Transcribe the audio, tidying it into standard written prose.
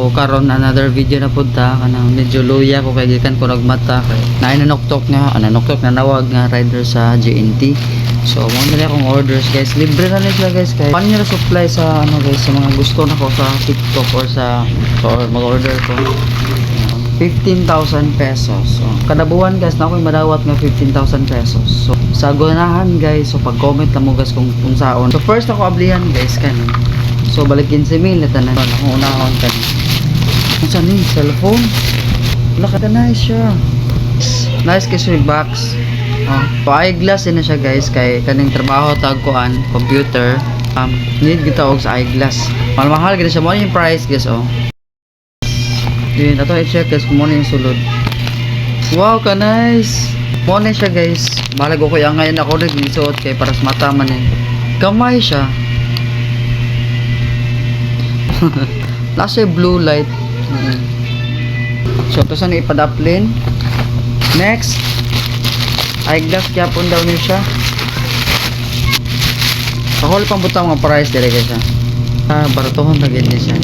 O karon another video na punta kanang medyo luya ko kay gikan ko nagmata kay naay nanoktok na nawag nga rider sa GNT. So mo nila akong orders guys, libre na nila guys kay paano nila supply sa guys sa mga gusto nako sa TikTok or mag-order ko 15,000 pesos. So kada buwan guys na ako'y madawat nga 15,000 pesos. So sa ganahan guys, so pag-comment lang mo guys kung saon. So first ako ablihan guys kan. So balik 15,000 na tanan ako unahon kan. Saan ni cellphone? Wala ka nice siya. Nice kasi box. So eyeglass din na siya guys kay kaning trabaho tagkuan computer. Need kita og sa eyeglass. Mahal gid siya mo yung price guys Yun, ato i-check guys kung muna yung sulod. Wow ka nice. Muna siya guys. Balag ko yung ngayon ako nag-isuot kay para sa mata man Gamay siya. Nasa blue light. So ito saan ipadaplin. Next eyeglass gyapon daw niya siya. Pakol pang butang mga price dire guys baratuhon na gid niya siya.